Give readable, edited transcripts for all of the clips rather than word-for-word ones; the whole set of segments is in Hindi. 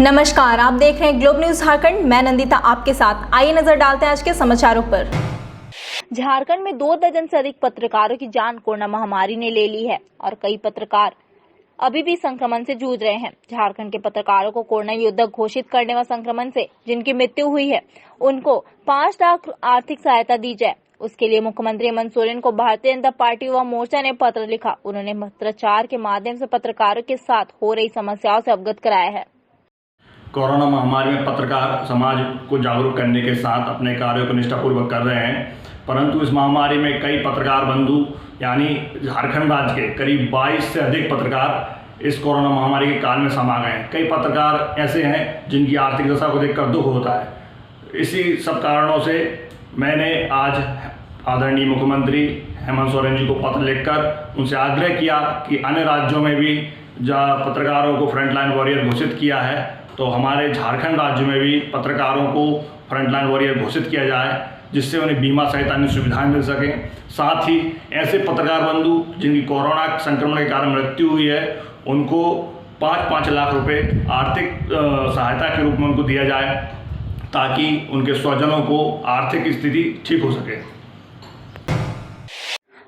नमस्कार, आप देख रहे हैं ग्लोब न्यूज झारखंड। मैं नंदिता आपके साथ। आइए नजर डालते हैं आज के समाचारों पर। झारखंड में 2 दर्जन से अधिक पत्रकारों की जान कोरोना महामारी ने ले ली है और कई पत्रकार अभी भी संक्रमण से जूझ रहे हैं। झारखंड के पत्रकारों को कोरोना योद्धा घोषित करने व संक्रमण से जिनकी मृत्यु हुई है उनको 5 लाख आर्थिक सहायता दी जाए, उसके लिए मुख्यमंत्री हेमंत सोरेन को भारतीय जनता पार्टी युवा मोर्चा ने पत्र लिखा। उन्होंने पत्राचार के माध्यम से पत्रकारों के साथ हो रही समस्याओं से अवगत कराया है। कोरोना महामारी में पत्रकार समाज को जागरूक करने के साथ अपने कार्यों को निष्ठापूर्वक कर रहे हैं, परंतु इस महामारी में कई पत्रकार बंधु यानी झारखंड राज्य के करीब 22 से अधिक पत्रकार इस कोरोना महामारी के काल में समा गए हैं। कई पत्रकार ऐसे हैं जिनकी आर्थिक दशा को देखकर दुख होता है। इसी सब कारणों से मैंने आज आदरणीय मुख्यमंत्री हेमंत सोरेन जी को पत्र लिखकर उनसे आग्रह किया कि अन्य राज्यों में भी जहाँ पत्रकारों को फ्रंटलाइन वॉरियर घोषित किया है, तो हमारे झारखंड राज्य में भी पत्रकारों को फ्रंटलाइन वॉरियर घोषित किया जाए, जिससे उन्हें बीमा सहित अन्य सुविधाएं मिल सकें। साथ ही ऐसे पत्रकार बंधु जिनकी कोरोना संक्रमण के कारण मृत्यु हुई है उनको 5-5 लाख रुपए आर्थिक सहायता के रूप में उनको दिया जाए, ताकि उनके स्वजनों को आर्थिक स्थिति ठीक हो सके।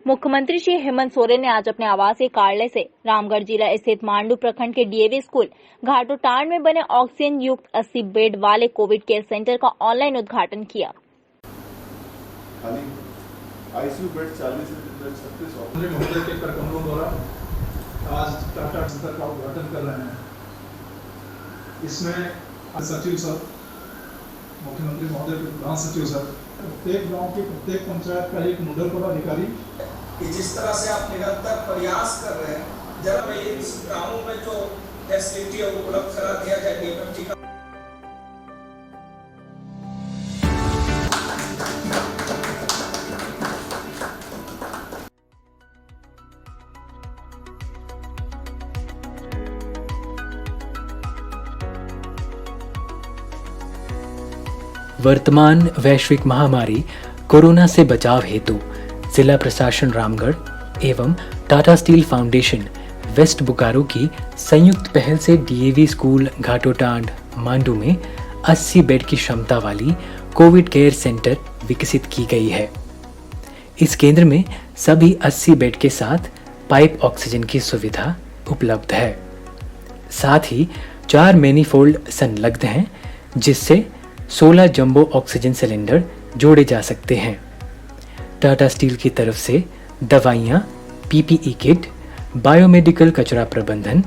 मुख्यमंत्री श्री हेमंत सोरेन ने आज अपने आवासीय कार्यालय से रामगढ़ जिला स्थित मांडू प्रखंड के डीएवी स्कूल घाटोटांड में बने ऑक्सीजन युक्त 80 बेड वाले कोविड केयर सेंटर का ऑनलाइन उद्घाटन किया। आईसीयू बेड 40 से 36 महोदय के कार्यक्रमों द्वारा आज टाटा सेंटर का उद्घाटन कर रहे हैं। इसमें सचिव सर, मुख्यमंत्री महोदय के प्रधान सचिव सर, प्रत्येक गांव की प्रत्येक पंचायत का एक नोडल पदाधिकारी कि जिस तरह से आप निरंतर प्रयास कर रहे हैं, जब इस गाँवों में जो फैसिलिटी है उपलब्ध करा दिया जाए डीएमटी का। वर्तमान वैश्विक महामारी कोरोना से बचाव हेतु जिला प्रशासन रामगढ़ एवं Tata Steel Foundation West Bokaro की संयुक्त पहल से डीएवी स्कूल घाटोटांड मांडू में 80 बेड की क्षमता वाली कोविड केयर सेंटर विकसित की गई है। इस केंद्र में सभी 80 बेड के साथ पाइप ऑक्सीजन की सुविधा उपलब्ध है। साथ ही 4 मैनीफोल्ड संलग्न हैं, जिससे 16 जंबो ऑक्सीजन सिलेंडर जोड़े जा सकते हैं। टाटा स्टील की तरफ से दवाइयाँ, पीपीई किट, बायोमेडिकल कचरा प्रबंधन,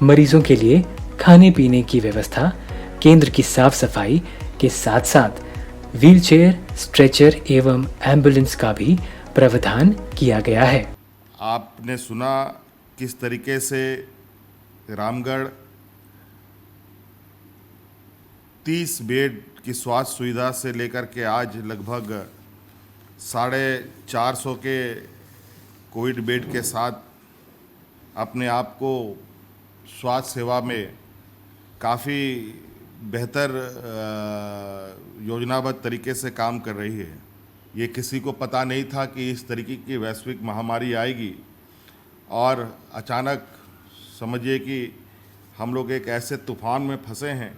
मरीजों के लिए खाने पीने की व्यवस्था, केंद्र की साफ सफाई के साथ साथ व्हीलचेयर, स्ट्रेचर एवं एम्बुलेंस का भी प्रावधान किया गया है। आपने सुना किस तरीके से रामगढ़ 30 बेड की स्वास्थ्य सुविधा से लेकर के आज लगभग 450 के कोविड बेड के साथ अपने आप को स्वास्थ्य सेवा में काफ़ी बेहतर योजनाबद्ध तरीके से काम कर रही है। ये किसी को पता नहीं था कि इस तरीके की वैश्विक महामारी आएगी, और अचानक समझिए कि हम लोग एक ऐसे तूफान में फंसे हैं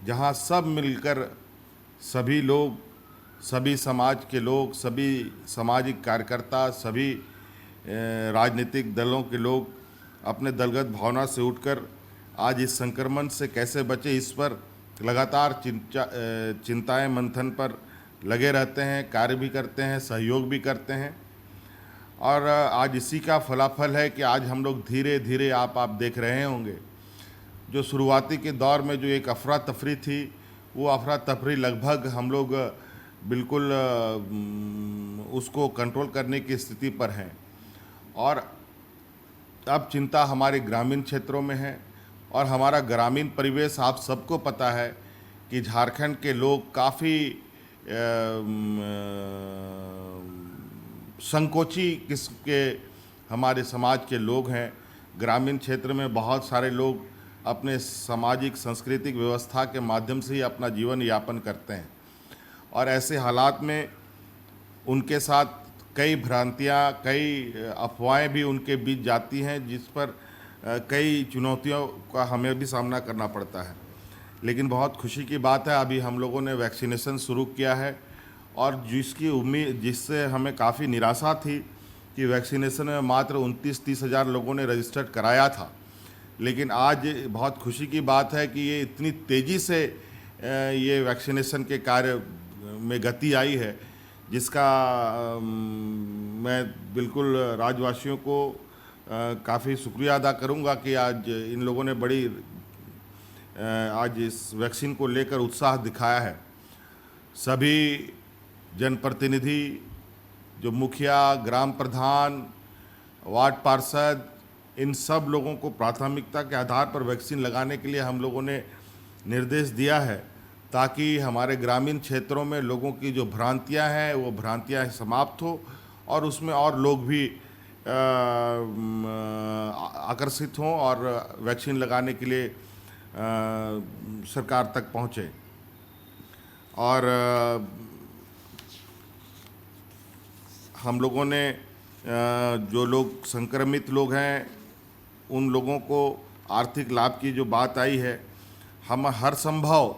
जहाँ सब मिलकर सभी लोग, सभी समाज के लोग, सभी सामाजिक कार्यकर्ता, सभी राजनीतिक दलों के लोग अपने दलगत भावना से उठकर आज इस संक्रमण से कैसे बचे इस पर लगातार चिंताएं मंथन पर लगे रहते हैं, कार्य भी करते हैं, सहयोग भी करते हैं। और आज इसी का फलाफल है कि आज हम लोग धीरे धीरे आप देख रहे होंगे, जो शुरुआती के दौर में जो एक अफरा तफरी थी, वो अफरा तफरी लगभग हम लोग बिल्कुल उसको कंट्रोल करने की स्थिति पर हैं। और अब चिंता हमारे ग्रामीण क्षेत्रों में है, और हमारा ग्रामीण परिवेश आप सबको पता है कि झारखंड के लोग काफ़ी संकोची किस्म के हमारे समाज के लोग हैं। ग्रामीण क्षेत्र में बहुत सारे लोग अपने सामाजिक सांस्कृतिक व्यवस्था के माध्यम से ही अपना जीवन यापन करते हैं, और ऐसे हालात में उनके साथ कई भ्रांतियाँ, कई अफवाहें भी उनके बीच जाती हैं, जिस पर कई चुनौतियों का हमें भी सामना करना पड़ता है। लेकिन बहुत खुशी की बात है अभी हम लोगों ने वैक्सीनेशन शुरू किया है, और जिससे हमें काफ़ी निराशा थी कि वैक्सीनेशन में मात्र 29-30 हज़ार लोगों ने रजिस्टर्ड कराया था, लेकिन आज बहुत खुशी की बात है कि ये इतनी तेज़ी से ये वैक्सीनेशन के कार्य में गति आई है, जिसका मैं बिल्कुल राज्यवासियों को काफ़ी शुक्रिया अदा करूंगा कि आज इन लोगों ने आज इस वैक्सीन को लेकर उत्साह दिखाया है। सभी जनप्रतिनिधि, जो मुखिया, ग्राम प्रधान, वार्ड पार्षद, इन सब लोगों को प्राथमिकता के आधार पर वैक्सीन लगाने के लिए हम लोगों ने निर्देश दिया है, ताकि हमारे ग्रामीण क्षेत्रों में लोगों की जो भ्रांतियां हैं वो भ्रांतियां समाप्त हो और उसमें और लोग भी आकर्षित हों और वैक्सीन लगाने के लिए सरकार तक पहुँचे। और हम लोगों ने जो लोग संक्रमित लोग हैं उन लोगों को आर्थिक लाभ की जो बात आई है, हम हर संभव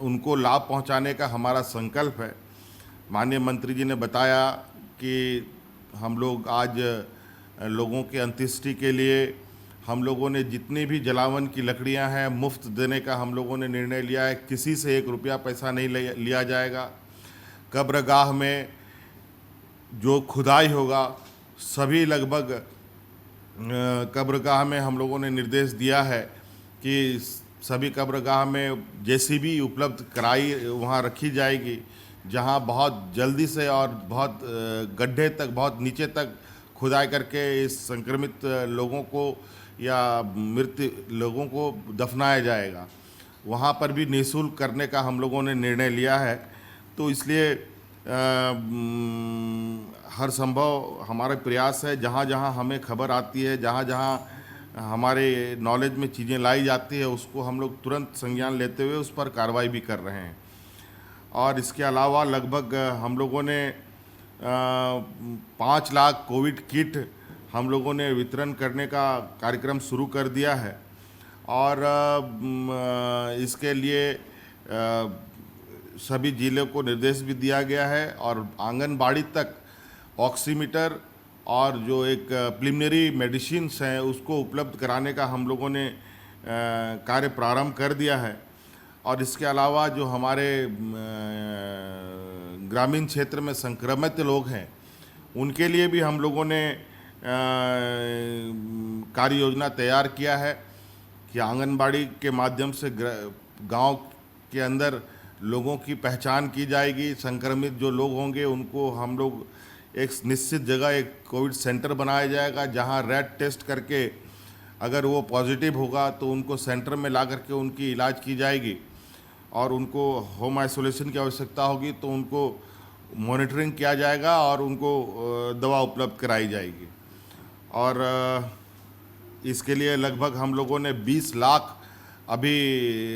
उनको लाभ पहुंचाने का हमारा संकल्प है। माननीय मंत्री जी ने बताया कि हम लोग आज लोगों के अंत्येष्टि के लिए हम लोगों ने जितनी भी जलावन की लकड़ियां हैं मुफ्त देने का हम लोगों ने निर्णय लिया है। किसी से 1 रुपया पैसा नहीं लिया जाएगा। कब्रगाह में जो खुदाई होगा, सभी लगभग कब्रगाह में हम लोगों ने निर्देश दिया है कि सभी कब्रगाह में जेसीबी उपलब्ध कराई वहाँ रखी जाएगी, जहाँ बहुत जल्दी से और बहुत गड्ढे तक, बहुत नीचे तक खुदाई करके इस संक्रमित लोगों को या मृत लोगों को दफनाया जाएगा। वहाँ पर भी निःशुल्क करने का हम लोगों ने निर्णय लिया है। तो इसलिए हर संभव हमारा प्रयास है, जहाँ जहाँ हमें खबर आती है, जहाँ जहाँ हमारे नॉलेज में चीज़ें लाई जाती है, उसको हम लोग तुरंत संज्ञान लेते हुए उस पर कार्रवाई भी कर रहे हैं। और इसके अलावा लगभग हम लोगों ने 5 लाख कोविड किट हम लोगों ने वितरण करने का कार्यक्रम शुरू कर दिया है। और इसके लिए सभी जिलों को निर्देश भी दिया गया है और आंगनबाड़ी तक ऑक्सीमीटर और जो एक प्रिलिमिनरी मेडिसिन्स हैं उसको उपलब्ध कराने का हम लोगों ने कार्य प्रारंभ कर दिया है। और इसके अलावा जो हमारे ग्रामीण क्षेत्र में संक्रमित लोग हैं उनके लिए भी हम लोगों ने कार्य योजना तैयार किया है कि आंगनबाड़ी के माध्यम से गांव के अंदर लोगों की पहचान की जाएगी। संक्रमित जो लोग होंगे उनको हम लोग एक निश्चित जगह एक कोविड सेंटर बनाया जाएगा, जहां रैट टेस्ट करके अगर वो पॉजिटिव होगा तो उनको सेंटर में ला करके उनकी इलाज की जाएगी। और उनको होम आइसोलेशन की आवश्यकता होगी तो उनको मॉनिटरिंग किया जाएगा और उनको दवा उपलब्ध कराई जाएगी। और इसके लिए लगभग हम लोगों ने 20 लाख अभी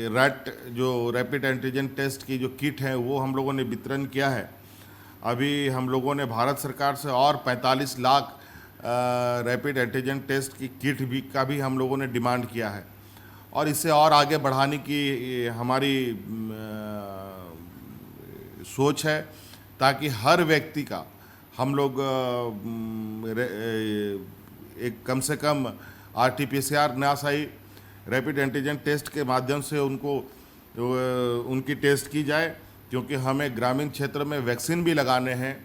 रैपिड एंटीजन टेस्ट की जो किट है वो हम लोगों ने वितरण किया है। अभी हम लोगों ने भारत सरकार से और 45 लाख रैपिड एंटीजन टेस्ट की किट का भी हम लोगों ने डिमांड किया है। और इसे और आगे बढ़ाने की हमारी सोच है, ताकि हर व्यक्ति का हम लोग एक कम से कम RT-PCR ना सही रैपिड एंटीजन टेस्ट के माध्यम से उनकी टेस्ट की जाए, क्योंकि हमें ग्रामीण क्षेत्र में वैक्सीन भी लगाने हैं।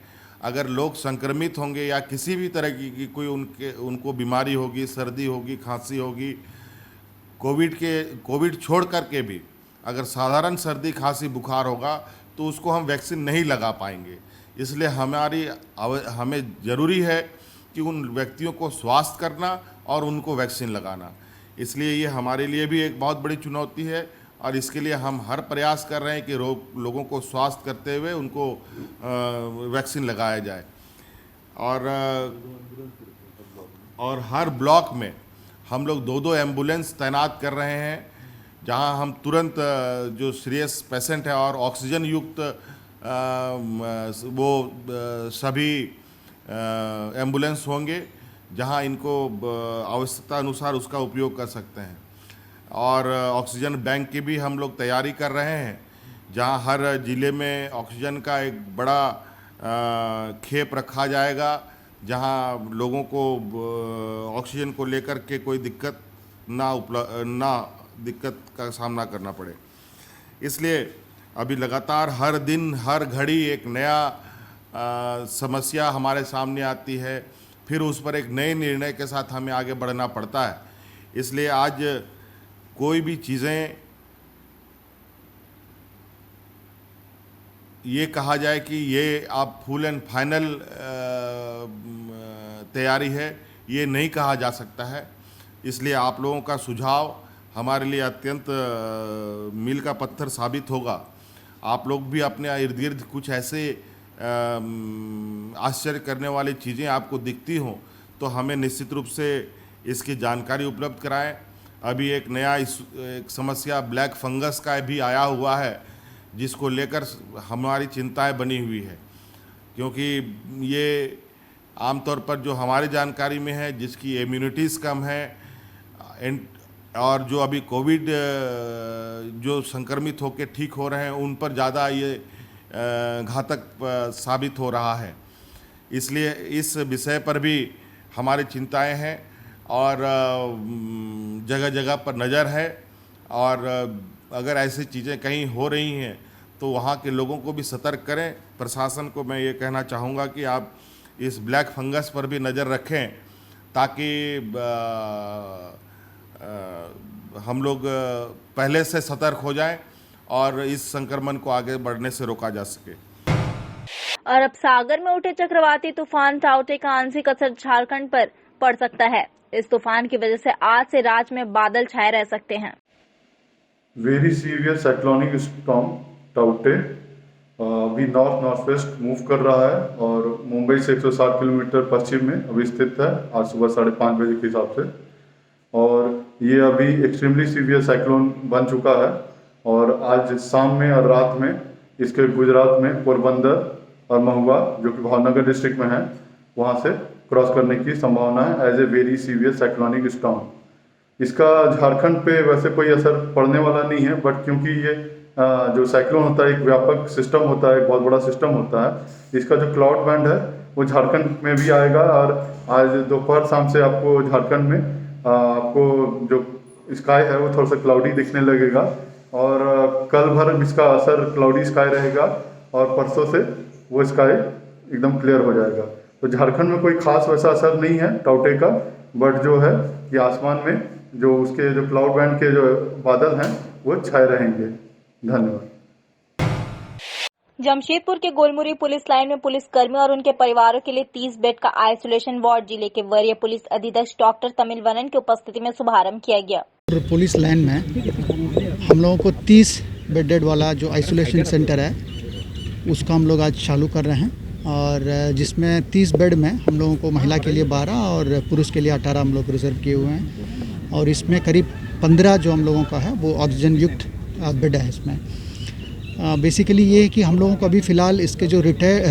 अगर लोग संक्रमित होंगे या किसी भी तरह की कोई उनको बीमारी होगी, सर्दी होगी, खांसी होगी, कोविड छोड़ करके भी अगर साधारण सर्दी खांसी बुखार होगा तो उसको हम वैक्सीन नहीं लगा पाएंगे। इसलिए हमें ज़रूरी है कि उन व्यक्तियों को स्वास्थ्य करना और उनको वैक्सीन लगाना। इसलिए ये हमारे लिए भी एक बहुत बड़ी चुनौती है और इसके लिए हम हर प्रयास कर रहे हैं कि लोगों को स्वास्थ्य करते हुए उनको वैक्सीन लगाया जाए। और हर ब्लॉक में हम लोग 2-2 एम्बुलेंस तैनात कर रहे हैं, जहां हम तुरंत जो सीरियस पेशेंट है और ऑक्सीजन युक्त वो सभी एम्बुलेंस होंगे, जहां इनको आवश्यकता अनुसार उसका उपयोग कर सकते हैं। और ऑक्सीजन बैंक की भी हम लोग तैयारी कर रहे हैं, जहां हर ज़िले में ऑक्सीजन का एक बड़ा खेप रखा जाएगा, जहां लोगों को ऑक्सीजन को लेकर के कोई दिक्कत ना दिक्कत का सामना करना पड़े। इसलिए अभी लगातार हर दिन हर घड़ी एक नया समस्या हमारे सामने आती है, फिर उस पर एक नए निर्णय के साथ हमें आगे बढ़ना पड़ता है। इसलिए आज कोई भी चीज़ें ये कहा जाए कि ये आप फुल एंड फाइनल तैयारी है, ये नहीं कहा जा सकता है। इसलिए आप लोगों का सुझाव हमारे लिए अत्यंत मील का पत्थर साबित होगा। आप लोग भी अपने इर्द गिर्द कुछ ऐसे आश्चर्य करने वाली चीज़ें आपको दिखती हों तो हमें निश्चित रूप से इसकी जानकारी उपलब्ध कराएं। अभी एक नया एक समस्या ब्लैक फंगस का भी आया हुआ है, जिसको लेकर हमारी चिंताएं बनी हुई है, क्योंकि ये आमतौर पर जो हमारी जानकारी में है, जिसकी इम्यूनिटीज़ कम है और जो अभी कोविड जो संक्रमित होकर ठीक हो रहे हैं उन पर ज़्यादा ये घातक साबित हो रहा है। इसलिए इस विषय पर भी हमारी चिंताएं हैं और जगह जगह पर नज़र है, और अगर ऐसी चीज़ें कहीं हो रही हैं तो वहाँ के लोगों को भी सतर्क करें। प्रशासन को मैं ये कहना चाहूँगा कि आप इस ब्लैक फंगस पर भी नज़र रखें, ताकि हम लोग पहले से सतर्क हो जाएं और इस संक्रमण को आगे बढ़ने से रोका जा सके। अरब सागर में उठे चक्रवाती तूफान टाउटे का आंशिक असर झारखंड पर पड़ सकता है। इस तूफान की वजह से आज से राज्य में बादल छाए रह सकते हैं। वेरी सीवियर साइक्लोनिक स्टॉर्म टाउटे अभी नॉर्थ नॉर्थ वेस्ट मूव कर रहा है और मुंबई से 160 किलोमीटर पश्चिम में अभी स्थित है आज सुबह 5:30 बजे के हिसाब से। और ये अभी एक्सट्रीमली सीवियर साइक्लोन बन चुका है और आज शाम में और रात में इसके गुजरात में पोरबंदर और महुआ, जो कि भावनगर डिस्ट्रिक्ट में है, वहाँ से क्रॉस करने की संभावना है as a very severe cyclonic storm. इसका झारखंड पे वैसे कोई असर पड़ने वाला नहीं है, बट क्योंकि ये जो साइक्लोन होता है एक व्यापक सिस्टम होता है, एक बहुत बड़ा सिस्टम होता है। इसका जो क्लाउड बैंड है वो झारखंड में भी आएगा और आज दोपहर शाम से आपको झारखंड में आपको जो स्काई है वो थोड़ा सा क्लाउडी दिखने लगेगा और कल भर इसका असर क्लाउडी स्काई रहेगा और परसों से वो स्काई एकदम क्लियर हो जाएगा। तो झारखंड में कोई खास वैसा असर नहीं है टाउटे का, बट जो है कि आसमान में जो उसके जो क्लाउड बैंड के जो बादल हैं वो छाए रहेंगे। धन्यवाद। जमशेदपुर के गोलमुरी पुलिस लाइन में पुलिस कर्मियों और उनके परिवारों के लिए 30 बेड का आइसोलेशन वार्ड जिले के वरीय पुलिस अधीक्षक डॉक्टर तमिलवनन की उपस्थिति में शुभारंभ किया गया। पुलिस लाइन में हम लोगों को 30 बेडेड वाला जो आइसोलेशन सेंटर है उसका हम लोग आज चालू कर रहे हैं, और जिसमें 30 बेड में हम लोगों को महिला के लिए 12 और पुरुष के लिए 18 हम लोग रिजर्व किए हुए हैं, और इसमें करीब 15 जो हम लोगों का है वो ऑक्सीजन युक्त बेड है। इसमें बेसिकली ये है कि हम लोगों को अभी फ़िलहाल इसके जो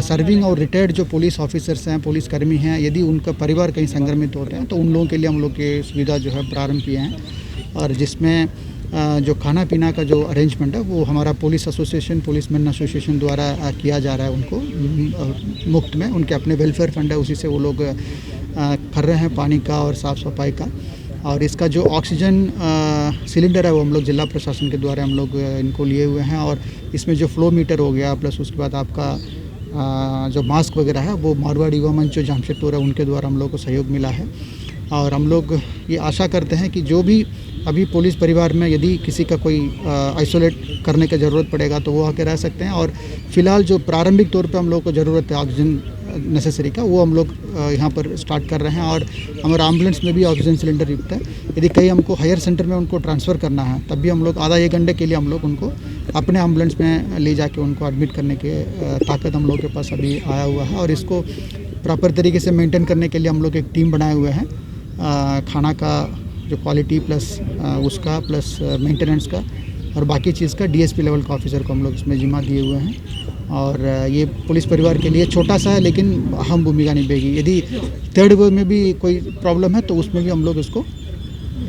सर्विंग और रिटायर्ड जो पुलिस ऑफिसर्स हैं, पुलिसकर्मी हैं, यदि उनका परिवार कहीं संक्रमित होते हैं तो उन लोगों के लिए हम लोग की सुविधा जो है प्रारंभ किए हैं, और जिसमें जो खाना पीना का जो अरेंजमेंट है वो हमारा पुलिस एसोसिएशन, पुलिसमैन एसोसिएशन द्वारा किया जा रहा है। उनको मुफ्त में उनके अपने वेलफेयर फंड है, उसी से वो लोग कर रहे हैं पानी का और साफ़ सफाई का। और इसका जो ऑक्सीजन सिलेंडर है वो हम लोग जिला प्रशासन के द्वारा हम लोग इनको लिए हुए हैं, और इसमें जो फ्लो मीटर हो गया, प्लस उसके बाद आपका जो मास्क वगैरह है वो मारवाड़ी युवा मंच जो जमशेदपुर है उनके द्वारा हम लोग को सहयोग मिला है। और हम लोग ये आशा करते हैं कि जो भी अभी पुलिस परिवार में यदि किसी का कोई आइसोलेट करने की ज़रूरत पड़ेगा तो वो आके रह सकते हैं। और फिलहाल जो प्रारंभिक तौर पे हम लोग को ज़रूरत है ऑक्सीजन नेसेसरी का, वो हम लोग यहाँ पर स्टार्ट कर रहे हैं, और हमारा एम्बुलेंस में भी ऑक्सीजन सिलेंडर युक्त है। यदि कहीं हमको हायर सेंटर में उनको ट्रांसफ़र करना है तब भी हम लोग आधा 1 घंटे के लिए हम लोग उनको अपने एम्बुलेंस में ले जाके उनको एडमिट करने की ताकत हम लोग के पास अभी आया हुआ है। और इसको प्रॉपर तरीके से मेंटेन करने के लिए हम लोग एक टीम बनाए हुए हैं, खाना का जो क्वालिटी प्लस उसका प्लस मेंटेनेंस का और बाकी चीज़ का डीएसपी लेवल का ऑफिसर को हम लोग इसमें जिम्मा दिए हुए हैं। और ये पुलिस परिवार के लिए छोटा सा है लेकिन अहम भूमिका निभाएगी। यदि थर्ड वेव में भी कोई प्रॉब्लम है तो उसमें भी हम लोग इसको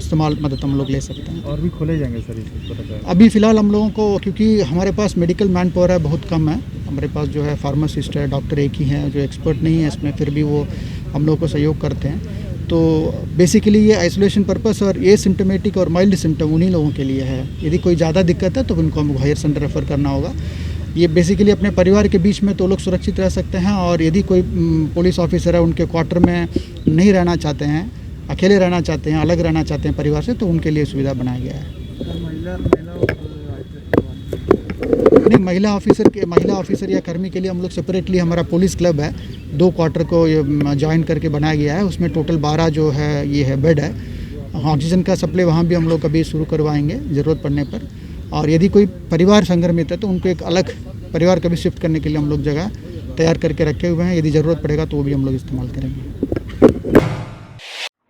इस्तेमाल मदद हम लोग ले सकते हैं। और भी खोले जाएंगे सर इस पत्रकार? अभी फ़िलहाल हम लोगों को, क्योंकि हमारे पास मेडिकल मैन पावर है बहुत कम है, हमारे पास जो है फार्मासिस्ट है, डॉक्टर एक ही हैं जो एक्सपर्ट नहीं है इसमें, फिर भी वो हम लोग को सहयोग करते हैं। तो बेसिकली ये आइसोलेशन पर्पस और ये सिम्टोमेटिक और माइल्ड सिम्टम उन्हीं लोगों के लिए है। यदि कोई ज़्यादा दिक्कत है तो उनको हमको हायर सेंटर रेफ़र करना होगा। ये बेसिकली अपने परिवार के बीच में तो लोग सुरक्षित रह सकते हैं, और यदि कोई पुलिस ऑफिसर है उनके क्वार्टर में नहीं रहना चाहते हैं, अकेले रहना चाहते हैं, अलग रहना चाहते हैं परिवार से, तो उनके लिए सुविधा बनाया गया है। नहीं, महिला ऑफिसर या कर्मी के लिए हम लोग सेपरेटली हमारा पुलिस क्लब है, 2 क्वार्टर को ज्वाइन करके बनाया गया है। उसमें टोटल 12 जो है ये है बेड है। ऑक्सीजन का सप्लाई वहाँ भी हम लोग कभी शुरू करवाएंगे ज़रूरत पड़ने पर। और यदि कोई परिवार संक्रमित है तो उनको एक अलग परिवार कभी शिफ्ट करने के लिए हम लोग जगह तैयार करके रखे हुए हैं। यदि ज़रूरत पड़ेगा तो वो भी हम लोग इस्तेमाल करेंगे।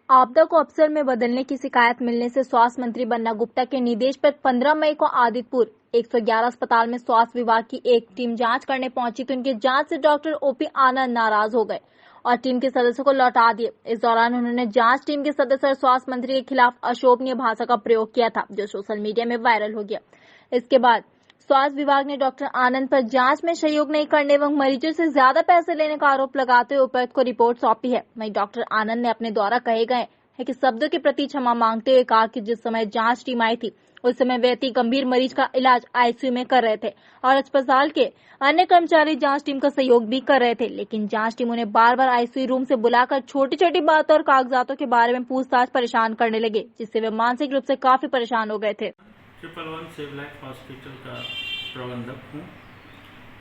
आपदा को अवसर में बदलने की शिकायत मिलने से स्वास्थ्य मंत्री बन्ना गुप्ता के निर्देश पर 15 मई को आदितपुर 111 अस्पताल में स्वास्थ्य विभाग की एक टीम जांच करने पहुंची तो उनकी जांच से डॉक्टर ओपी आनंद नाराज हो गए और टीम के सदस्यों को लौटा दिए। इस दौरान उन्होंने जांच टीम के सदस्य और स्वास्थ्य मंत्री के खिलाफ अशोभनीय भाषा का प्रयोग किया था, जो सोशल मीडिया में वायरल हो गया। इसके बाद स्वास्थ्य विभाग ने डॉक्टर आनंद पर जांच में सहयोग नहीं करने एवं मरीजों से ज्यादा पैसे लेने का आरोप लगाते हुए उपायुक्त को रिपोर्ट सौंपी है। वहीं डॉक्टर आनंद ने अपने द्वारा कहे गए है कि शब्दों के प्रति क्षमा मांगते हुए कहा कि जिस समय जांच टीम आई थी उस समय व्यक्ति गंभीर मरीज का इलाज आईसीयू में कर रहे थे और अस्पताल के अन्य कर्मचारी जांच टीम का सहयोग भी कर रहे थे, लेकिन जांच टीम उन्हें बार बार आईसीयू रूम से बुलाकर छोटी छोटी बातों और कागजातों के बारे में पूछताछ परेशान करने लगे, जिससे वे मानसिक रूप से काफी परेशान हो गए थे। 111 सिविल लाइफ हॉस्पिटल का प्रबंधक हूँ।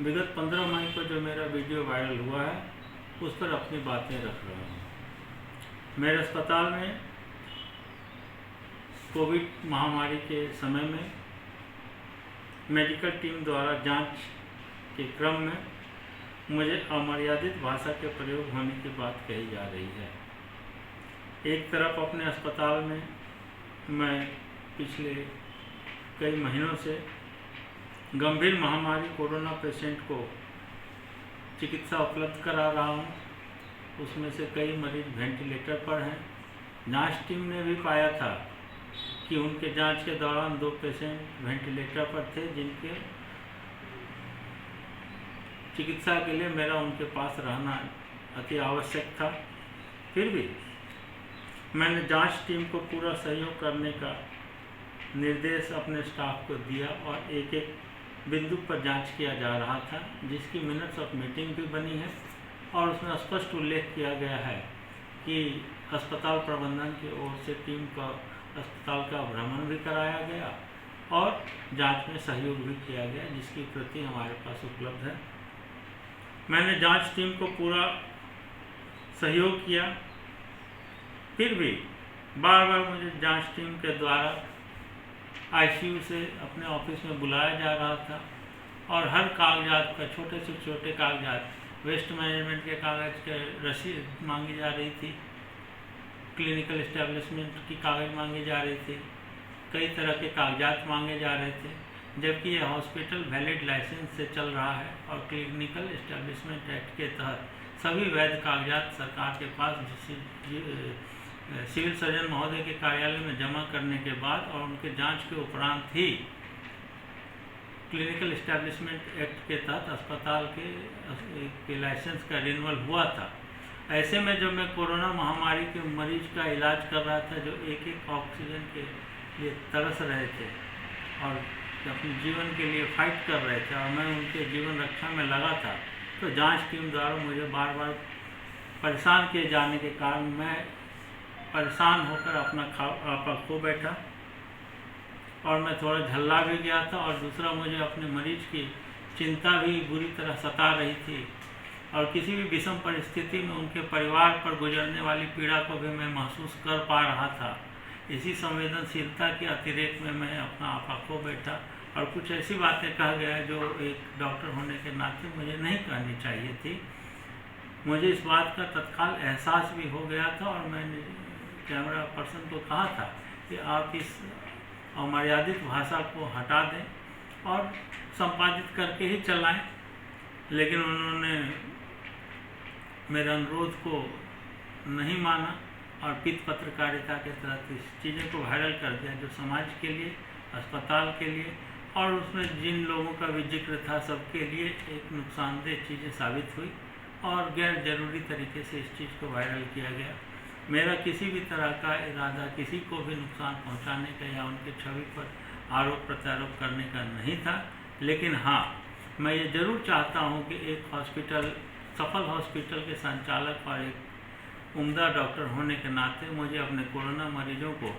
विगत 15 मई को जो मेरा वीडियो वायरल हुआ है उस पर अपनी बातें रख रहा हूँ। मेरे अस्पताल में कोविड महामारी के समय में मेडिकल टीम द्वारा जांच के क्रम में मुझे अमर्यादित भाषा के प्रयोग होने की बात कही जा रही है। एक तरफ अपने अस्पताल में मैं पिछले कई महीनों से गंभीर महामारी कोरोना पेशेंट को चिकित्सा उपलब्ध करा रहा हूँ, उसमें से कई मरीज वेंटिलेटर पर हैं। जांच टीम ने भी पाया था कि उनके जांच के दौरान 2 पेशेंट वेंटिलेटर पर थे जिनके चिकित्सा के लिए मेरा उनके पास रहना अति आवश्यक था। फिर भी मैंने जांच टीम को पूरा सहयोग करने का निर्देश अपने स्टाफ को दिया और एक एक बिंदु पर जांच किया जा रहा था, जिसकी मिनट्स ऑफ मीटिंग भी बनी है और उसमें स्पष्ट उल्लेख किया गया है कि अस्पताल प्रबंधन की ओर से टीम का अस्पताल का भ्रमण भी कराया गया और जांच में सहयोग भी किया गया, जिसकी प्रति हमारे पास उपलब्ध है। मैंने जांच टीम को पूरा सहयोग किया, फिर भी बार बार मुझे जांच टीम के द्वारा आईसीयू से अपने ऑफिस में बुलाया जा रहा था और हर कागजात का, छोटे से छोटे कागजात, वेस्ट मैनेजमेंट के कागज के रसीद मांगी जा रही थी, क्लिनिकल इस्टेब्लिशमेंट की कागज मांगी जा रही थी, कई तरह के कागजात मांगे जा रहे थे, जबकि यह हॉस्पिटल वैलिड लाइसेंस से चल रहा है और क्लिनिकल इस्टेब्लिशमेंट एक्ट के तहत सभी वैध कागजात सरकार के पास सिविल सर्जन महोदय के कार्यालय में जमा करने के बाद और उनके जांच के उपरांत ही क्लिनिकल इस्टेब्लिशमेंट एक्ट के तहत अस्पताल के लाइसेंस का रिन्यूअल हुआ था। ऐसे में जब मैं कोरोना महामारी के मरीज का इलाज कर रहा था जो एक एक ऑक्सीजन के लिए तरस रहे थे और अपने जीवन के लिए फाइट कर रहे थे और मैं उनके जीवन रक्षा में लगा था, तो जांच टीम द्वारा मुझे बार बार परेशान किए जाने के कारण मैं परेशान होकर अपना आपा खो बैठा और मैं थोड़ा झल्ला भी गया था और दूसरा मुझे अपने मरीज की चिंता भी बुरी तरह सता रही थी और किसी भी विषम परिस्थिति में उनके परिवार पर गुजरने वाली पीड़ा को भी मैं महसूस कर पा रहा था। इसी संवेदनशीलता के अतिरेक में मैं अपना आपा खो बैठा और कुछ ऐसी बातें कह गया जो एक डॉक्टर होने के नाते मुझे नहीं कहनी चाहिए थी। मुझे इस बात का तत्काल एहसास भी हो गया था और मैंने कैमरा पर्सन को कहा था कि आप इस अमर्यादित भाषा को हटा दें और संपादित करके ही चलाएं, लेकिन उन्होंने मेरे अनुरोध को नहीं माना और पित्त पत्रकारिता के तहत इस चीज़ों को वायरल कर दिया जो समाज के लिए, अस्पताल के लिए और उसमें जिन लोगों का भी जिक्र था सबके लिए एक नुकसानदेह चीज़ें साबित हुई और गैर जरूरी तरीके से इस चीज़ को वायरल किया गया। मेरा किसी भी तरह का इरादा किसी को भी नुकसान पहुंचाने का या उनके छवि पर आरोप प्रत्यारोप करने का नहीं था, लेकिन हाँ, मैं ये ज़रूर चाहता हूँ कि एक हॉस्पिटल, सफल हॉस्पिटल के संचालक और एक उम्दा डॉक्टर होने के नाते मुझे अपने कोरोना मरीजों को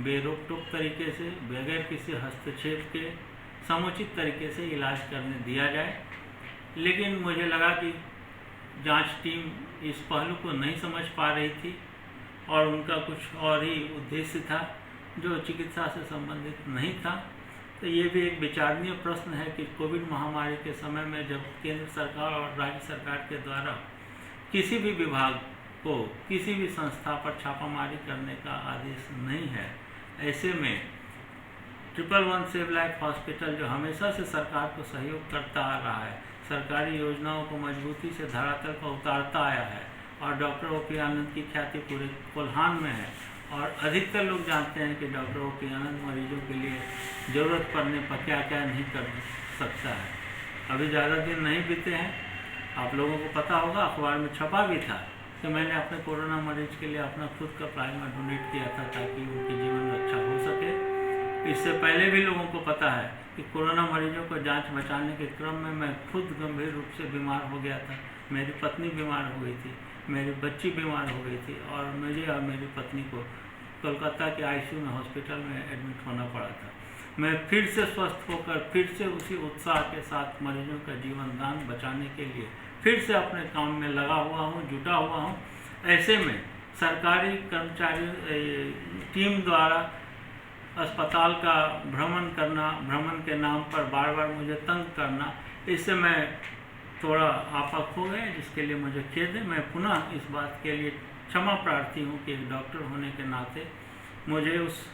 बेरोक टोक तरीके से, बगैर किसी हस्तक्षेप के समुचित तरीके से इलाज करने दिया जाए। लेकिन मुझे लगा कि जांच टीम इस पहलू को नहीं समझ पा रही थी और उनका कुछ और ही उद्देश्य था जो चिकित्सा से संबंधित नहीं था। तो ये भी एक विचारणीय प्रश्न है कि कोविड महामारी के समय में जब केंद्र सरकार और राज्य सरकार के द्वारा किसी भी विभाग को किसी भी संस्था पर छापामारी करने का आदेश नहीं है, ऐसे में 111 सेव लाइफ हॉस्पिटल जो हमेशा से सरकार को सहयोग करता आ रहा है, सरकारी योजनाओं को मजबूती से धरातल पर उतारता आया है और डॉक्टर ओ.पी. आनंद की ख्याति पूरे कोल्हान में है और अधिकतर लोग जानते हैं कि डॉक्टर ओ.पी. आनंद मरीजों के लिए ज़रूरत पड़ने पर क्या क्या नहीं कर सकता है। अभी ज़्यादा दिन नहीं बीते हैं, आप लोगों को पता होगा, अखबार में छपा भी था कि मैंने अपने कोरोना मरीज के लिए अपना खुद का प्लाज्मा डोनेट किया था ताकि उनके जीवन रक्षा हो सके। इससे पहले भी लोगों को पता है कि कोरोना मरीजों को जांच बचाने के क्रम में मैं खुद गंभीर रूप से बीमार हो गया था। मेरी पत्नी बीमार हो गई थी, मेरी बच्ची बीमार हो गई थी और मुझे और मेरी पत्नी को कोलकाता के आईसीयू में हॉस्पिटल में एडमिट होना पड़ा था। मैं फिर से स्वस्थ होकर फिर से उसी उत्साह के साथ मरीजों का जीवन दान बचाने के लिए फिर से अपने काम में लगा हुआ हूँ, जुटा हुआ हूँ। ऐसे में सरकारी कर्मचारी टीम द्वारा अस्पताल का भ्रमण करना, भ्रमण के नाम पर बार बार मुझे तंग करना, इससे मैं थोड़ा आपक हो गया, जिसके लिए मुझे खेद है। मैं पुनः इस बात के लिए क्षमा प्रार्थी हूँ कि एक डॉक्टर होने के नाते मुझे उस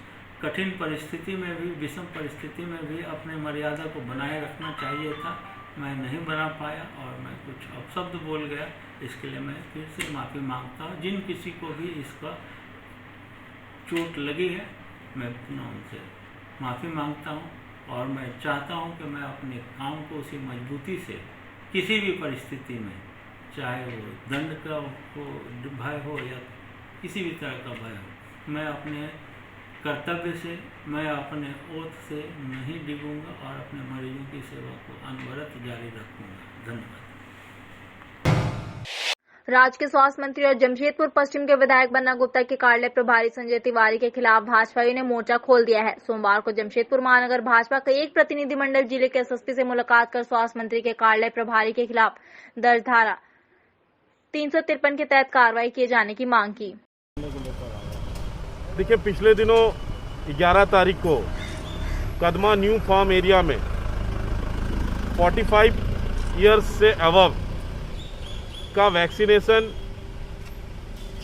कठिन परिस्थिति में भी, विषम परिस्थिति में भी अपने मर्यादा को बनाए रखना चाहिए था। मैं नहीं बना पाया और मैं कुछ अपशब्द बोल गया, इसके लिए मैं फिर से माफ़ी मांगता हूँ। जिन किसी को भी इसका चोट लगी है, मैं पुनः उनसे माफ़ी मांगता हूँ और मैं चाहता हूँ कि मैं अपने काम को उसी मजबूती से किसी भी परिस्थिति में, चाहे वो दंड का हो, भय हो या किसी भी तरह का भय हो, मैं अपने कर्तव्य से, मैं अपने ओथ से नहीं डिगूंगा और अपने मरीजों की सेवा को अनवरत जारी रखूंगा। धन्यवाद। राज्य के स्वास्थ्य मंत्री और जमशेदपुर पश्चिम के विधायक बन्ना गुप्ता के कार्यालय प्रभारी संजय तिवारी के खिलाफ भाजपाइयों ने मोर्चा खोल दिया है। सोमवार को जमशेदपुर महानगर भाजपा का एक प्रतिनिधिमंडल जिले के एसएसपी से मुलाकात कर स्वास्थ्य मंत्री के कार्यालय प्रभारी के खिलाफ दर्ज धारा 353 के तहत कार्रवाई किए जाने की मांग की। देखिए, पिछले दिनों 11 तारीख को कदमा न्यू फार्म एरिया में 45 ईयर्स से अबव का वैक्सीनेशन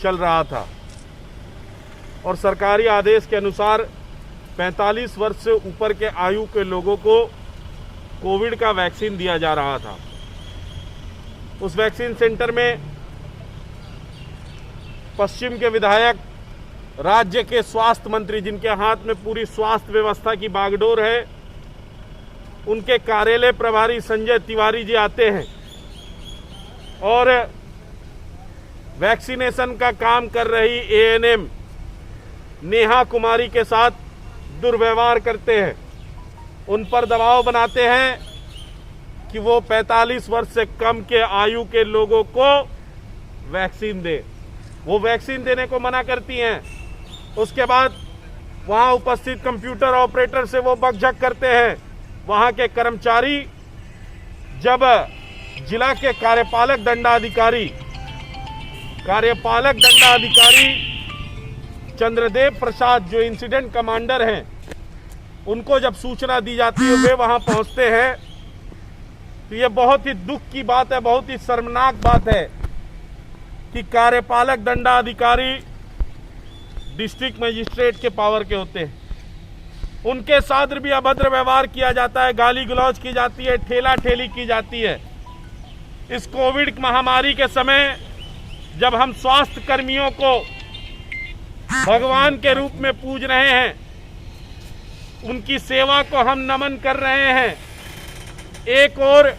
चल रहा था और सरकारी आदेश के अनुसार 45 वर्ष से ऊपर के आयु के लोगों को कोविड का वैक्सीन दिया जा रहा था। उस वैक्सीन सेंटर में पश्चिम के विधायक, राज्य के स्वास्थ्य मंत्री जिनके हाथ में पूरी स्वास्थ्य व्यवस्था की बागडोर है, उनके कार्यालय प्रभारी संजय तिवारी जी आते हैं और वैक्सीनेशन का काम कर रही एएनएम नेहा कुमारी के साथ दुर्व्यवहार करते हैं, उन पर दबाव बनाते हैं कि वो 45 वर्ष से कम के आयु के लोगों को वैक्सीन दे। वो वैक्सीन देने को मना करती हैं। उसके बाद वहाँ उपस्थित कंप्यूटर ऑपरेटर से वो बकझक करते हैं। वहाँ के कर्मचारी जब जिला के कार्यपालक दंडाधिकारी चंद्रदेव प्रसाद जो इंसिडेंट कमांडर हैं, उनको जब सूचना दी जाती है, वे वहाँ पहुँचते हैं, तो ये बहुत ही दुख की बात है, बहुत ही शर्मनाक बात है कि कार्यपालक दंडाधिकारी डिस्ट्रिक्ट मजिस्ट्रेट के पावर के होते हैं। उनके साथ भी अभद्र व्यवहार किया जाता है, गाली गलौज की जाती है, ठेला ठेली की जाती है। इस कोविड महामारी के समय जब हम स्वास्थ्य कर्मियों को भगवान के रूप में पूज रहे हैं, उनकी सेवा को हम नमन कर रहे हैं। एक और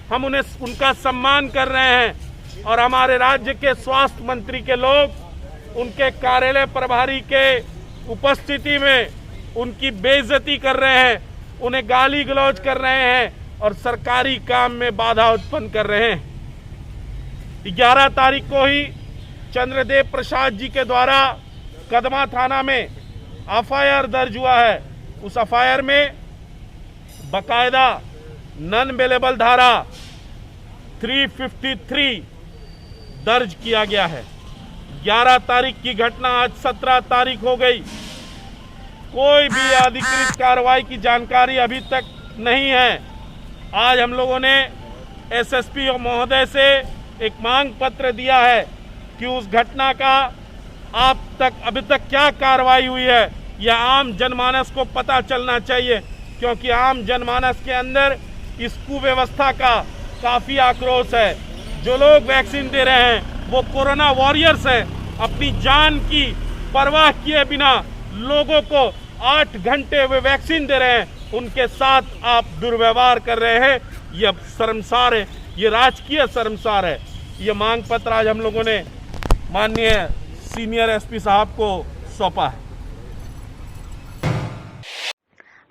हम उनका सम्मान कर रहे हैं और हमारे राज्य के स्वास्थ्य मंत्री के लोग उनके कार्यालय प्रभारी के उपस्थिति में उनकी बेइज्जती कर रहे हैं, उन्हें गाली गलौज कर रहे हैं और सरकारी काम में बाधा उत्पन्न कर रहे हैं। 11 तारीख को ही चंद्रदेव प्रसाद जी के द्वारा कदमा थाना में एफआईआर दर्ज हुआ है। उस एफआईआर में बकायदा नॉन अवेलेबल धारा 353 दर्ज किया गया है। 11 तारीख की घटना, आज 17 तारीख हो गई, कोई भी अधिकृत कार्रवाई की जानकारी अभी तक नहीं है। आज हम लोगों ने एसएसपी महोदय से एक मांग पत्र दिया है कि उस घटना का अभी तक क्या कार्रवाई हुई है, यह आम जनमानस को पता चलना चाहिए, क्योंकि आम जनमानस के अंदर इस कुव्यवस्था का काफी आक्रोश है। जो लोग वैक्सीन दे रहे हैं वो कोरोना वॉरियर्स हैं, अपनी जान की परवाह किए बिना लोगों को 8 घंटे वे वैक्सीन दे रहे हैं, उनके साथ आप दुर्व्यवहार कर रहे हैं। यह शर्मसार है, ये राजकीय शर्मसार है। ये मांग पत्र आज हम लोगों ने माननीय सीनियर एसपी साहब को सौंपा है।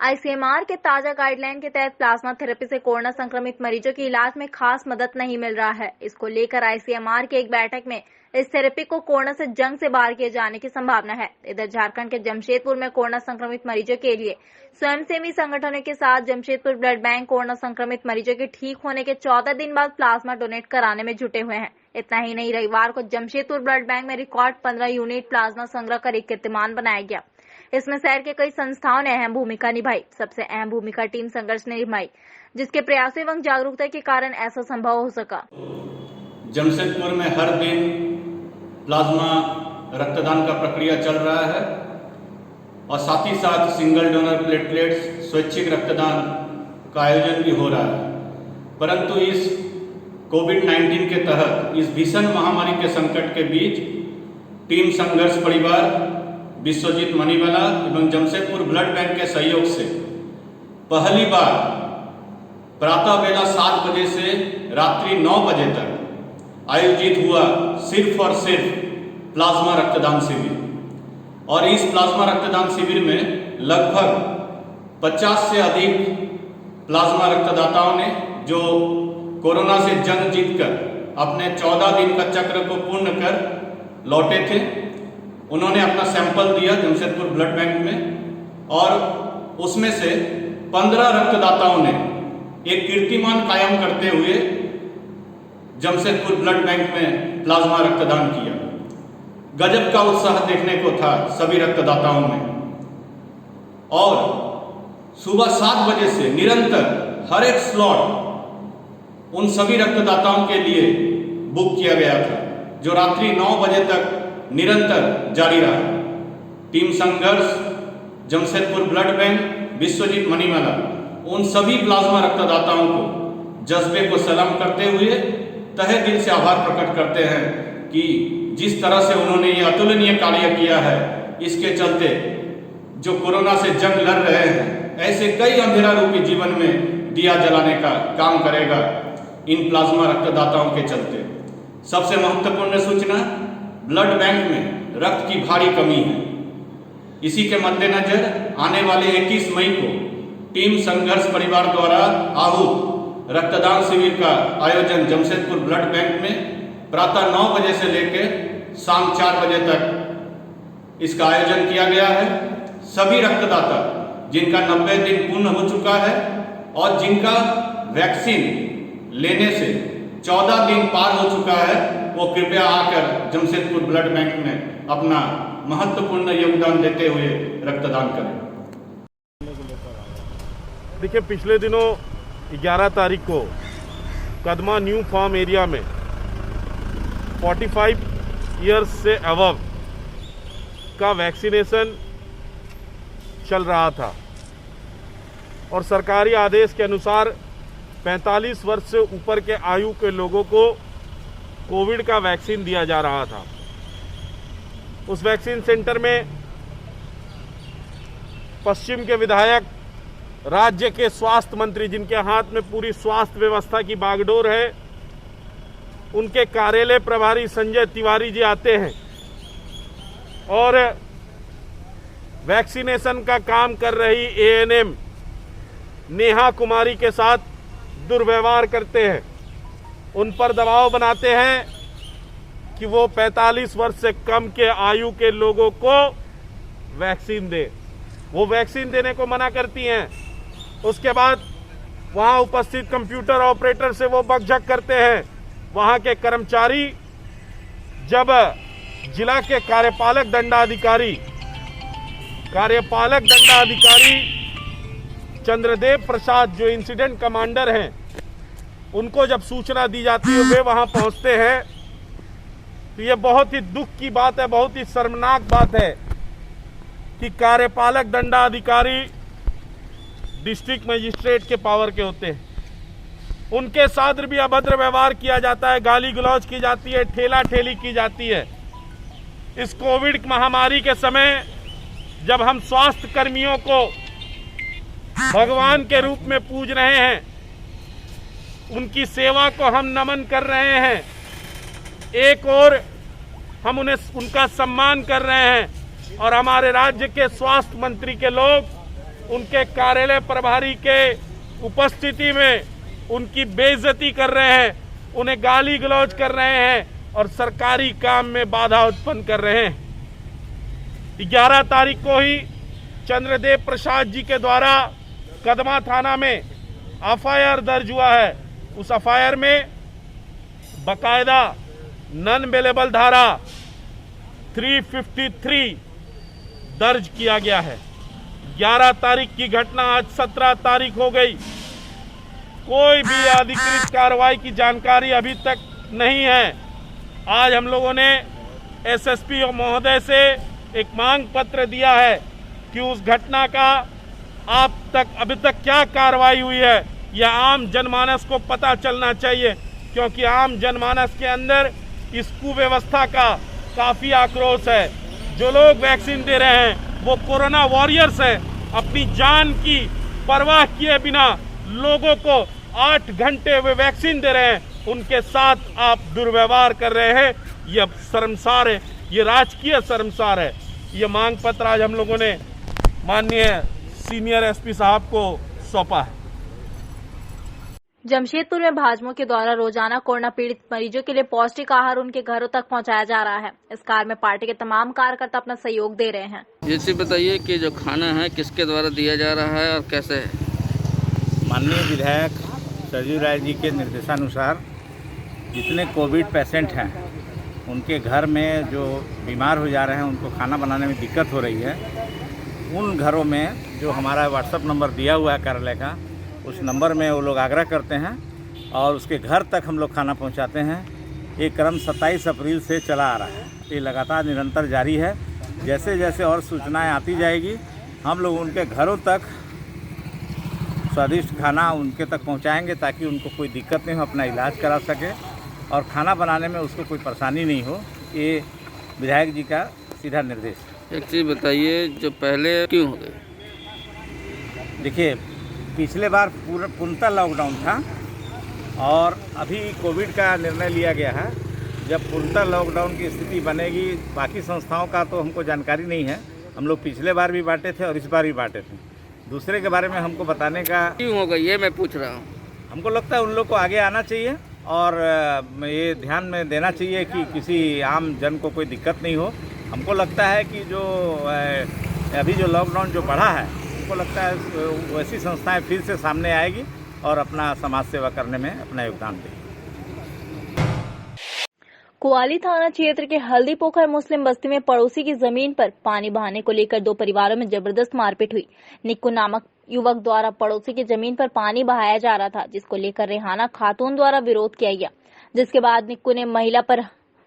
आईसीएमआर के ताजा गाइडलाइन के तहत प्लाज्मा थेरेपी से कोरोना संक्रमित मरीजों की इलाज में खास मदद नहीं मिल रहा है। इसको लेकर आईसीएमआर की एक बैठक में इस थेरेपी को कोरोना से जंग से बाहर किए जाने की संभावना है। इधर झारखंड के जमशेदपुर में कोरोना संक्रमित मरीजों के लिए स्वयंसेवी संगठनों के साथ जमशेदपुर ब्लड बैंक कोरोना संक्रमित मरीजों के ठीक होने के 14 दिन बाद प्लाज्मा डोनेट कराने में जुटे हुए हैं। इतना ही नहीं, रविवार को जमशेदपुर ब्लड बैंक में रिकॉर्ड 15 यूनिट प्लाज्मा संग्रह कर एक कीर्तिमान बनाया गया। इसमें शहर के कई संस्थाओं ने अहम भूमिका निभाई। सबसे अहम भूमिका टीम संघर्ष ने निभाई, जिसके प्रयासों एवं जागरूकता के कारण ऐसा संभव हो सका। जमशेदपुर में हर दिन प्लाज्मा रक्तदान का प्रक्रिया चल रहा है और साथ ही साथ सिंगल डोनर प्लेटलेट्स स्वैच्छिक रक्तदान का आयोजन भी हो रहा है। परंतु इस कोविड-19 के तहत इस भीषण महामारी के संकट के बीच टीम संघर्ष परिवार, विश्वजीत मनीवाला एवं जमशेदपुर ब्लड बैंक के सहयोग से पहली बार प्रातः बेला 7 बजे से रात्रि 9 बजे तक आयोजित हुआ सिर्फ और सिर्फ प्लाज्मा रक्तदान शिविर। और इस प्लाज्मा रक्तदान शिविर में लगभग 50 से अधिक प्लाज्मा रक्तदाताओं ने, जो कोरोना से जंग जीतकर अपने 14 दिन का चक्र को पूर्ण कर लौटे थे, उन्होंने अपना सैंपल दिया जमशेदपुर ब्लड बैंक में और उसमें से 15 रक्तदाताओं ने एक कीर्तिमान कायम करते हुए जमशेदपुर ब्लड बैंक में प्लाज्मा रक्तदान किया। गजब का उत्साह देखने को था सभी रक्तदाताओं में। और सुबह 7 बजे से निरंतर हर एक स्लॉट उन सभी रक्तदाताओं के लिए बुक किया गया था, जो रात्रि 9 बजे तक निरंतर जारी रहा। टीम संघर्ष, जमशेदपुर ब्लड बैंक, विश्वजीत मनीवाला, उन सभी प्लाज्मा रक्तदाताओं को जज्बे को सलाम करते हुए तहे दिल से आभार प्रकट करते हैं कि जिस तरह से उन्होंने ये अतुलनीय कार्य किया है, इसके चलते जो कोरोना से जंग लड़ रहे हैं, ऐसे कई अंधेरा रूपी जीवन में दिया जलाने का काम करेगा इन प्लाज्मा रक्तदाताओं के चलते। सबसे महत्वपूर्ण सूचना, ब्लड बैंक में रक्त की भारी कमी है। इसी के मद्देनजर आने वाले 21 मई को टीम संघर्ष परिवार द्वारा आहूत रक्तदान शिविर का आयोजन जमशेदपुर ब्लड बैंक में प्रातः 9 बजे से लेकर शाम 4 बजे तक इसका आयोजन किया गया है। सभी रक्तदाता जिनका 90 दिन पूर्ण हो चुका है और जिनका वैक्सीन लेने से 14 दिन पार हो चुका है, वो कृपया आकर जमशेदपुर ब्लड बैंक में अपना महत्वपूर्ण योगदान देते हुए रक्तदान करें। देखिए, पिछले दिनों 11 तारीख को कदमा न्यू फार्म एरिया में 45 ईयर्स से अबव का वैक्सीनेशन चल रहा था और सरकारी आदेश के अनुसार 45 वर्ष से ऊपर के आयु के लोगों को कोविड का वैक्सीन दिया जा रहा था। उस वैक्सीन सेंटर में पश्चिम के विधायक, राज्य के स्वास्थ्य मंत्री जिनके हाथ में पूरी स्वास्थ्य व्यवस्था की बागडोर है, उनके कार्यालय प्रभारी संजय तिवारी जी आते हैं और वैक्सीनेशन का काम कर रही एएनएम नेहा कुमारी के साथ दुर्व्यवहार करते हैं, उन पर दबाव बनाते हैं कि वो 45 वर्ष से कम के आयु के लोगों को वैक्सीन दे। वो वैक्सीन देने को मना करती हैं। उसके बाद वहां उपस्थित कंप्यूटर ऑपरेटर से वो बकझक करते हैं। वहां के कर्मचारी जब जिला के कार्यपालक दंडाधिकारी चंद्रदेव प्रसाद जो इंसिडेंट कमांडर हैं, उनको जब सूचना दी जाती है वे वहां पहुंचते हैं, तो ये बहुत ही दुख की बात है, बहुत ही शर्मनाक बात है कि कार्यपालक दंडाधिकारी डिस्ट्रिक्ट मजिस्ट्रेट के पावर के होते हैं। उनके साथ भी अभद्र व्यवहार किया जाता है, गाली गलौज की जाती है, ठेला ठेली की जाती है। इस कोविड महामारी के समय जब हम स्वास्थ्य कर्मियों को भगवान के रूप में पूज रहे हैं, उनकी सेवा को हम नमन कर रहे हैं, एक और हम उनका सम्मान कर रहे हैं और हमारे राज्य के स्वास्थ्य मंत्री के लोग उनके कार्यालय प्रभारी के उपस्थिति में उनकी बेइज्जती कर रहे हैं, उन्हें गाली गलौज कर रहे हैं और सरकारी काम में बाधा उत्पन्न कर रहे हैं। 11 तारीख को ही चंद्रदेव प्रसाद जी के द्वारा कदमा थाना में एफआईआर दर्ज हुआ है। उस एफआईआर में बकायदा नॉन बेलेबल धारा 353 दर्ज किया गया है। 11 तारीख की घटना, आज 17 तारीख हो गई, कोई भी अधिकृत कार्रवाई की जानकारी अभी तक नहीं है। आज हम लोगों ने एसएसपी महोदय से एक मांग पत्र दिया है कि उस घटना का अभी तक क्या कार्रवाई हुई है, यह आम जनमानस को पता चलना चाहिए, क्योंकि आम जनमानस के अंदर इस कुव्यवस्था का काफ़ी आक्रोश है। जो लोग वैक्सीन दे रहे हैं वो कोरोना वॉरियर्स हैं, अपनी जान की परवाह किए बिना लोगों को 8 घंटे वे वैक्सीन दे रहे हैं, उनके साथ आप दुर्व्यवहार कर रहे हैं। यह शर्मसार है, ये राजकीय शर्मसार है। ये मांग पत्र आज हम लोगों ने माननीय सीनियर एसपी साहब को सौंपा है। जमशेदपुर में भाजपा के द्वारा रोजाना कोरोना पीड़ित मरीजों के लिए पौष्टिक आहार उनके घरों तक पहुंचाया जा रहा है। इस कार्य में पार्टी के तमाम कार्यकर्ता अपना सहयोग दे रहे हैं। जैसे बताइए कि जो खाना है किसके द्वारा दिया जा रहा है और कैसे है? माननीय विधायक सरजू राय जी के निर्देशानुसार जितने कोविड पेशेंट हैं उनके घर में जो बीमार हो जा रहे हैं, उनको खाना बनाने में दिक्कत हो रही है, उन घरों में जो हमारा व्हाट्सएप नंबर दिया हुआ है कार्यालय का, उस नंबर में वो लोग आग्रह करते हैं और उसके घर तक हम लोग खाना पहुंचाते हैं। ये क्रम 27 अप्रैल से चला आ रहा है, ये लगातार निरंतर जारी है। जैसे जैसे और सूचनाएं आती जाएगी हम लोग उनके घरों तक स्वादिष्ट खाना उनके तक पहुंचाएंगे, ताकि उनको कोई दिक्कत नहीं हो, अपना इलाज करा सके और खाना बनाने में उसको कोई परेशानी नहीं हो। ये विधायक जी का सीधा निर्देश। एक चीज़ बताइए, जो पहले क्यों हो गए? देखिए, पिछले बार पूर्णतः लॉकडाउन था और अभी कोविड का निर्णय लिया गया है। जब पूर्णतः लॉकडाउन की स्थिति बनेगी, बाकी संस्थाओं का तो हमको जानकारी नहीं है। हम लोग पिछले बार भी बांटे थे और इस बार भी बांटे थे। दूसरे के बारे में हमको बताने का क्यों होगा ये मैं पूछ रहा हूँ। हमको लगता है उन लोग को आगे आना चाहिए और ये ध्यान में देना चाहिए कि किसी आम जन को कोई दिक्कत नहीं हो। हमको लगता है कि जो अभी जो लॉकडाउन जो बढ़ा है, हमको लगता है वैसी संस्थाएं फिर से सामने आएगी और अपना समाज सेवा करने में अपना योगदान देगी। कुआली थाना क्षेत्र के हल्दी पोखर मुस्लिम बस्ती में पड़ोसी की जमीन पर पानी बहाने को लेकर 2 परिवारों में जबरदस्त मारपीट हुई। निक्कू नामक युवक द्वारा पड़ोसी की जमीन पर पानी बहाया जा रहा था, जिसको लेकर रेहाना खातून द्वारा विरोध किया गया, जिसके बाद निक्कू ने महिला पर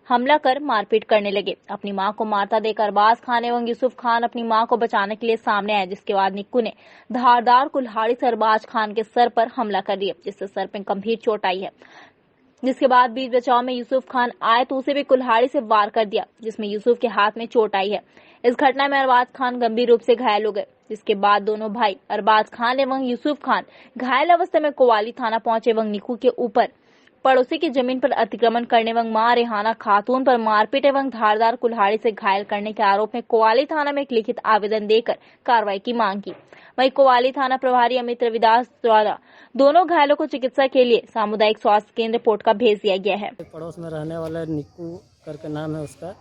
हमला कर मारपीट करने लगे। अपनी मां को मारता देख अरबाज खान एवं यूसुफ खान अपनी मां को बचाने के लिए सामने आए, जिसके बाद निक्कू ने धारदार कुल्हाड़ी से अरबाज खान के सर पर हमला कर दिया, जिससे सर पर गंभीर चोट आई है। जिसके बाद बीच बचाव में यूसुफ खान आए तो उसे भी कुल्हाड़ी से वार कर दिया, जिसमें यूसुफ के हाथ में चोट आई है। इस घटना में अरबाज खान गंभीर रूप से घायल हो गए, जिसके बाद दोनों भाई अरबाज खान एवं यूसुफ खान घायल अवस्था में कोवाली थाना पहुंचे एवं निकू के ऊपर पड़ोसी की जमीन पर अतिक्रमण करने एवं मां रेहाना खातून पर मारपीट एवं धारदार कुल्हाड़ी से घायल करने के आरोप में कोवाली थाना में एक लिखित आवेदन देकर कार्रवाई की मांग की। वहीं कोवाली थाना प्रभारी अमित रविदास द्वारा दोनों घायलों को चिकित्सा के लिए सामुदायिक स्वास्थ्य केंद्र पोटका भेज दिया गया है। पड़ोस में रहने वाले निक्कू करके नाम है उसका,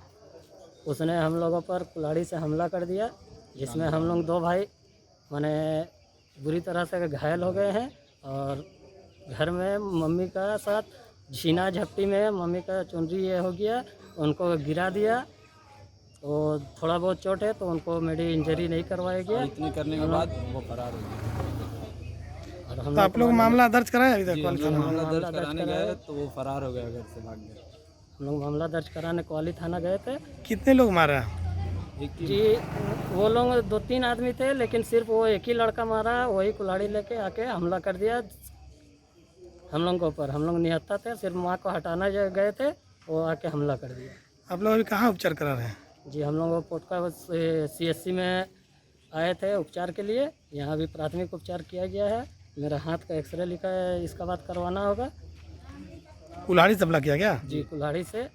उसने हम लोगों पर कुल्हाड़ी से हमला कर दिया, जिसमें हम लोग दो भाई माने बुरी तरह से घायल हो गए हैं। और घर में मम्मी का साथ झीना झपटी में मम्मी का चुनरी ये हो गया, उनको गिरा दिया और थोड़ा बहुत चोट है तो उनको मेडी इंजरी नहीं करवाया गया। इतनी करने के बाद वो फरार हो गया। और हम तो आप लोग मामला दर्ज कराया अभी तक? मामला दर्ज कराने गए तो वो फरार हो गया, घर से भाग गया। हम लोग मामला दर्ज कराने कोवाली थाना गए थे। कितने लोग मारा? जी वो लोग 2-3 आदमी थे, लेकिन सिर्फ वो एक ही लड़का मारा, वही कुल्हाड़ी लेके आके हमला कर दिया हम लोगों के ऊपर। हम लोग निहत्था थे, सिर्फ माँ को हटाना गए थे, वो आके हमला कर दिया। आप लोग अभी कहाँ उपचार करा रहे हैं? जी हम लोग पोटका CSC में आए थे उपचार के लिए। यहाँ भी प्राथमिक उपचार किया गया है। मेरा हाथ का एक्सरे लिखा है, इसका बाद करवाना होगा। कुल्हाड़ी से हमला किया गया? जी कुल्हाड़ी से